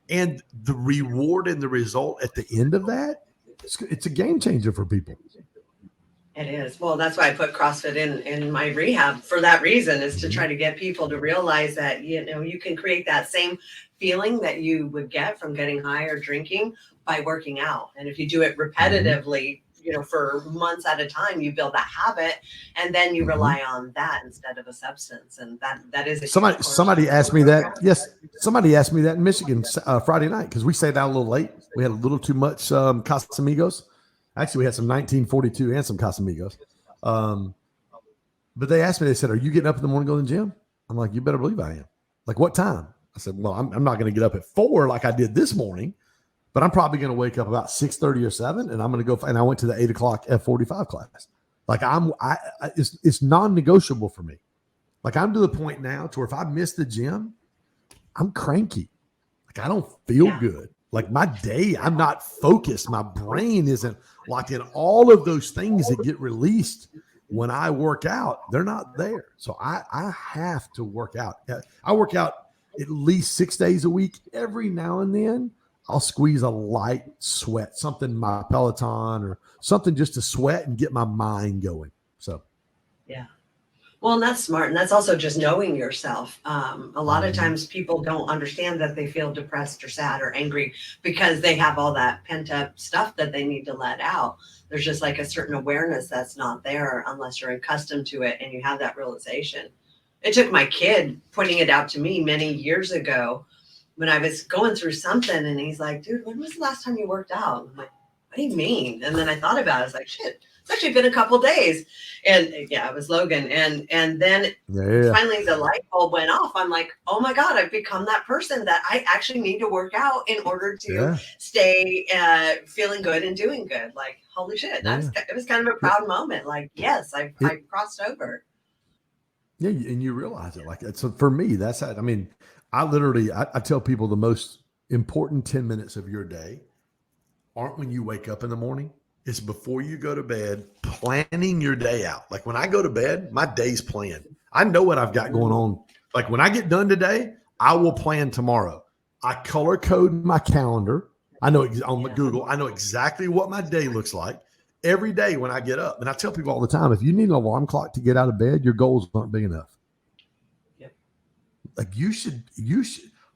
And the reward and the result at the end of that, it's a game changer for people. It is. Well, that's why I put CrossFit in my rehab for that reason, is to try to get people to realize that, you can create that same feeling that you would get from getting high or drinking by working out. And if you do it repetitively, for months at a time, you build that habit, and then you rely on that instead of a substance. And that is a somebody asked me that. Yes. Somebody asked me that in Michigan Friday night, because we stayed out a little late. We had a little too much Casamigos. Actually, we had some 1942 and some Casamigos. But they asked me, they said, "Are you getting up in the morning going to the gym?" I'm like, "You better believe I am." Like, "What time?" I said, "Well, I'm not going to get up at 4 like I did this morning, but I'm probably going to wake up about 6:30 or 7, and I'm going to go." And I went to the 8 o'clock F45 class. Like it's non-negotiable for me. Like, I'm to the point now to where if I miss the gym, I'm cranky. Like, I don't feel good. Like, my day, I'm not focused. My brain isn't locked in. All of those things that get released when I work out, they're not there. So I have to work out. I work out at least 6 days a week. Every now and then, I'll squeeze a light sweat, something, my Peloton or something, just to sweat and get my mind going. So, yeah. Well, and that's smart. And that's also just knowing yourself. A lot of times people don't understand that they feel depressed or sad or angry because they have all that pent up stuff that they need to let out. There's just like a certain awareness that's not there unless you're accustomed to it and you have that realization. It took my kid pointing it out to me many years ago when I was going through something, and he's like, "Dude, when was the last time you worked out?" I'm like, "What do you mean?" And then I thought about it. I was like, "Shit, it's actually been a couple of days." And yeah, it was Logan. And then finally the light bulb went off. I'm like, "Oh my God, I've become that person that I actually need to work out in order to stay feeling good and doing good." Like, holy shit. It was kind of a proud moment. Like, yes, I crossed over. Yeah. And you realize it. Like, so for me, that's how, I mean, I tell people the most important 10 minutes of your day aren't when you wake up in the morning. It's before you go to bed, planning your day out. Like, when I go to bed, my day's planned. I know what I've got going on. Like, when I get done today, I will plan tomorrow. I color code my calendar. I know on Google, I know exactly what my day looks like every day when I get up. And I tell people all the time, if you need an alarm clock to get out of bed, your goals aren't big enough. Like, you should,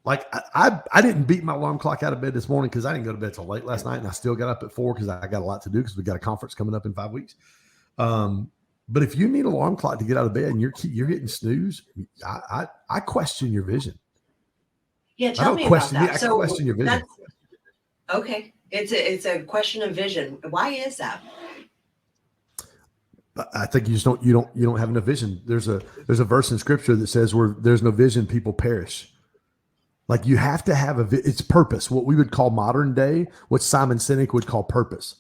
like, I didn't beat my alarm clock out of bed this morning because I didn't go to bed till late last night, and I still got up at 4 because I got a lot to do because we got a conference coming up in 5 weeks. But if you need an alarm clock to get out of bed and you're hitting snooze, I question your vision. Yeah, tell me about that. I question your vision. Okay, it's a question of vision. Why is that? I think you don't have enough vision. There's a verse in scripture that says where there's no vision, people perish. Like, you have to have it's purpose, what we would call modern day, what Simon Sinek would call purpose,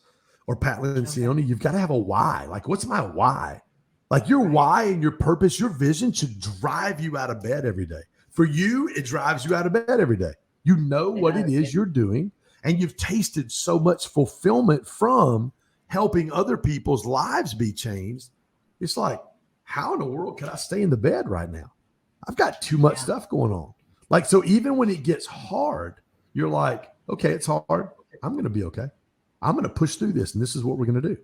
or Pat Lencioni. You've got to have a why. Like, what's my why? Like, your why and your purpose, your vision should drive you out of bed every day. For you, it drives you out of bed every day. You know what it is you're doing, and you've tasted so much fulfillment from helping other people's lives be changed. It's like, how in the world can I stay in the bed right now? I've got too much stuff going on. Like, so even when it gets hard, you're like, okay, it's hard. I'm going to be okay. I'm going to push through this, and this is what we're going to do.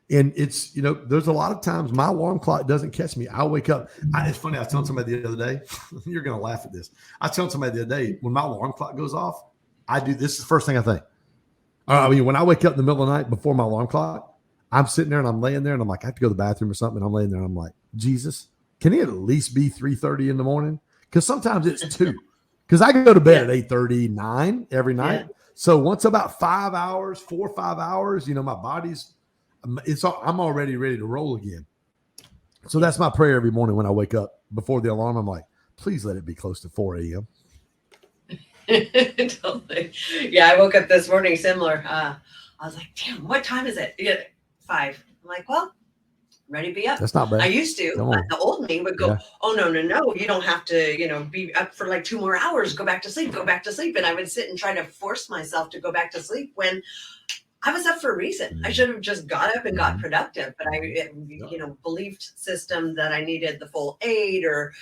And it's, there's a lot of times my alarm clock doesn't catch me. I wake up. It's funny. I was telling somebody the other day, you're going to laugh at this. I was telling somebody the other day, when my alarm clock goes off, this is the first thing I think. When I wake up in the middle of the night before my alarm clock, I'm sitting there and I'm laying there and I'm like, I have to go to the bathroom or something. And I'm laying there and I'm like, Jesus, can it at least be 3:30 in the morning? Because sometimes it's 2. Because I go to bed at 8:30, 9 every night. Yeah. So once about 5 hours, 4 or 5 hours, my body's, I'm already ready to roll again. So that's my prayer every morning when I wake up before the alarm. I'm like, please let it be close to 4 a.m. Totally. Yeah, I woke up this morning similar. I was like, damn, what time is it? 5. I'm like, well, ready to be up. That's not bad. I used to. The old me would go, oh, no. You don't have to, be up for like 2 more hours. Go back to sleep. And I would sit and try to force myself to go back to sleep when I was up for a reason. I should have just got up and got productive, but believed system that I needed the full 8 or,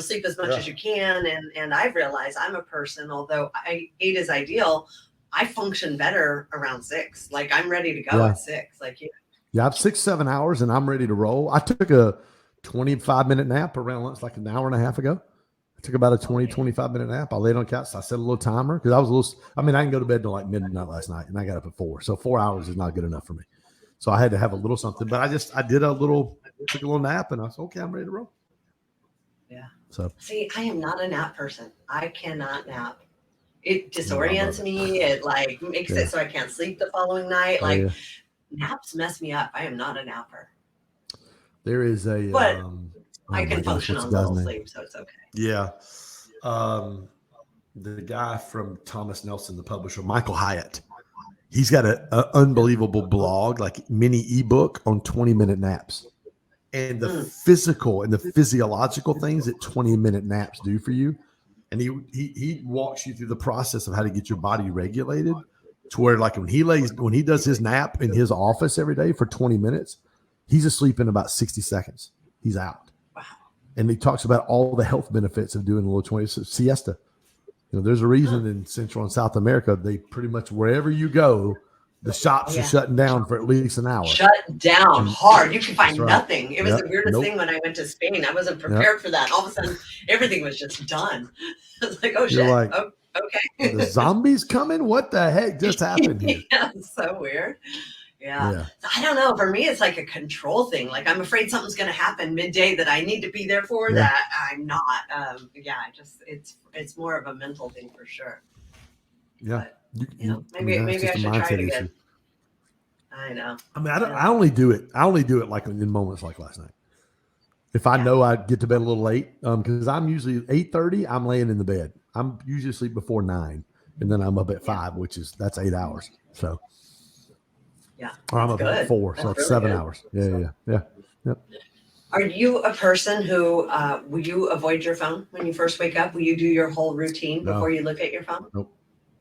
sleep as much as you can. And I've realized I'm a person, although 8 is ideal, I function better around 6. Like I'm ready to go at 6. Like, yeah, I've 6-7 hours and I'm ready to roll. I took a 25-minute nap around lunch, like an hour and a half ago. I took about a 25-minute nap. I laid on the couch. So I set a little timer because I didn't go to bed till like midnight last night and I got up at 4. So 4 hours is not good enough for me. So I had to have a little something, but I took a little nap and I said, okay, I'm ready to roll. Yeah. So see, I am not a nap person. I cannot nap. It disorients me. It like makes it so I can't sleep the following night. Naps mess me up. I am not a napper. There is a, but I can function on little sleep, so it's okay. Yeah. The guy from Thomas Nelson, the publisher, Michael Hyatt, he's got an unbelievable blog, like mini ebook on 20-minute naps and the physical and the physiological things that 20-minute naps do for you. And he walks you through the process of how to get your body regulated to where, like, when he does his nap in his office every day for 20 minutes, he's asleep in about 60 seconds. He's out. Wow. And he talks about all the health benefits of doing a little 20 siesta. There's a reason in Central and South America, they pretty much wherever you go, the shops are shutting down for at least an hour. Shut down hard. You can find nothing. It was the weirdest thing when I went to Spain. I wasn't prepared for that. All of a sudden, everything was just done. I was like, oh, shit. You're like, oh, okay. The zombies coming? What the heck just happened here? Yeah, it's so weird. Yeah. So I don't know. For me, it's like a control thing. Like I'm afraid something's going to happen midday that I need to be there for that I'm not. It's more of a mental thing for sure. Yeah. But, maybe I should try it again. I know. I only do it like in moments like last night. If I know I get to bed a little late, because I'm usually 8:30, I'm laying in the bed. I'm usually asleep before 9, and then I'm up at 5, that's 8 hours. So. Yeah. Or I'm up at 4, so it's 7 hours. Yeah. Yep. Are you a person who will you avoid your phone when you first wake up? Will you do your whole routine before you look at your phone? Nope.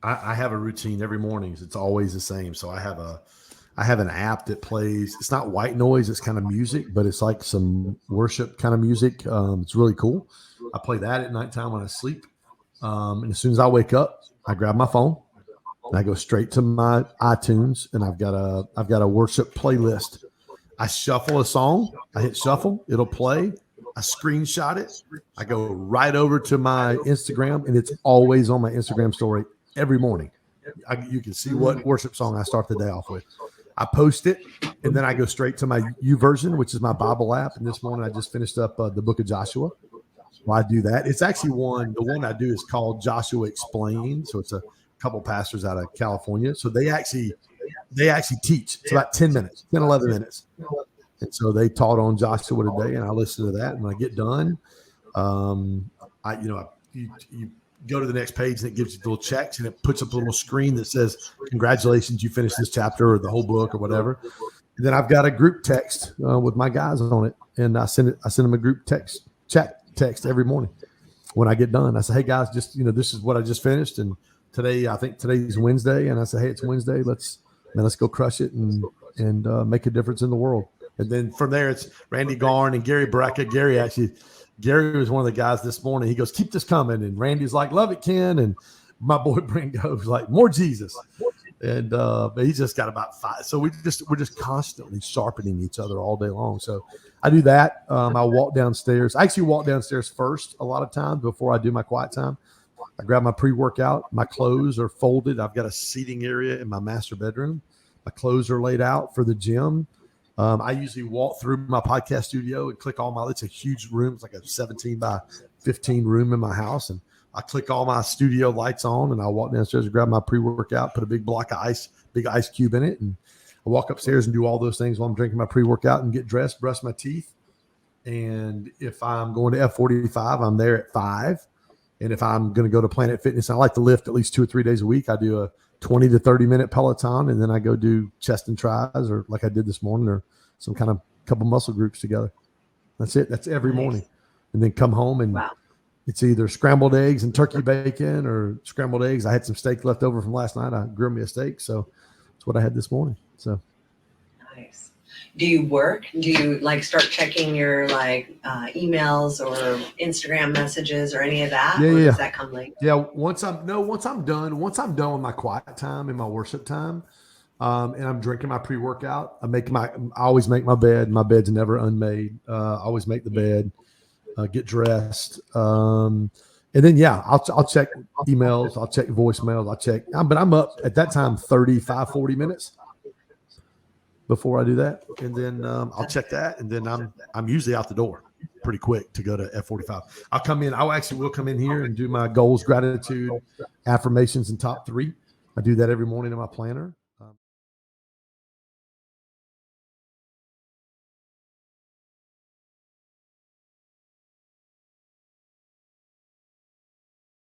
I have a routine every morning. It's always the same. So I have an app that plays. It's not white noise. It's kind of music, but it's like some worship kind of music. It's really cool. I play that at nighttime when I sleep. And as soon as I wake up, I grab my phone. And I go straight to my iTunes, and I've got a worship playlist. I shuffle a song. I hit shuffle. It'll play. I screenshot it. I go right over to my Instagram, and it's always on my Instagram story every morning. You can see what worship song I start the day off with. I post it, and then I go straight to my YouVersion, which is my Bible app. And this morning I just finished up the book of Joshua. Well, I do that. It's actually the one I do is called Joshua Explained. So it's a couple pastors out of California. So they actually teach. It's about 10 minutes, 10, 11 minutes. And so they taught on Joshua today, and I listen to that. And when I get done, you go to the next page and it gives you little checks and it puts up a little screen that says, congratulations, you finished this chapter or the whole book or whatever. And then I've got a group text with my guys on it. And I send them a group chat text every morning. When I get done, I say, hey guys, this is what I just finished. And I think today's Wednesday, and I say, hey, it's Wednesday. Let's go crush it and make a difference in the world. And then from there, it's Randy Garn and Gary Baraka. Gary was one of the guys this morning. He goes, keep this coming. And Randy's like, love it, Ken. And my boy Brent goes like, more Jesus. And but he's just got about 5. So we're just constantly sharpening each other all day long. So I do that. I walk downstairs. I actually walk downstairs first a lot of times before I do my quiet time. I grab my pre-workout. My clothes are folded. I've got a seating area in my master bedroom. My clothes are laid out for the gym. I usually walk through my podcast studio and click it's a huge room. It's like a 17 by 15 room in my house. And I click all my studio lights on and I walk downstairs and grab my pre-workout, put a big block of ice, big ice cube in it. And I walk upstairs and do all those things while I'm drinking my pre-workout and get dressed, brush my teeth. And if I'm going to F45, I'm there at 5. And if I'm going to go to Planet Fitness, I like to lift at least 2 or 3 days a week. I do a 20 to 30 minute Peloton, and then I go do chest and tries, or like I did this morning, or some kind of couple muscle groups together. That's it. That's every morning. And then come home and it's either scrambled eggs and turkey bacon or scrambled eggs. I had some steak left over from last night. I grilled me a steak. So what I had this morning. So Nice. Do you work? Do you like start checking your like emails or Instagram messages or any of that? yeah, Or yeah, does yeah. that come later? Yeah, once I'm done with my quiet time and my worship time, and I'm drinking my pre-workout, I always make my bed. My bed's never unmade. I always make the bed, get dressed, and then yeah, I'll check emails, I'll check voicemails, but I'm up at that time 35, 40 minutes before I do that, and then I'll check that, and then I'm usually out the door pretty quick to go to F45. I'll come in. Will come in here and do my goals, gratitude, affirmations, and top 3. I do that every morning in my planner.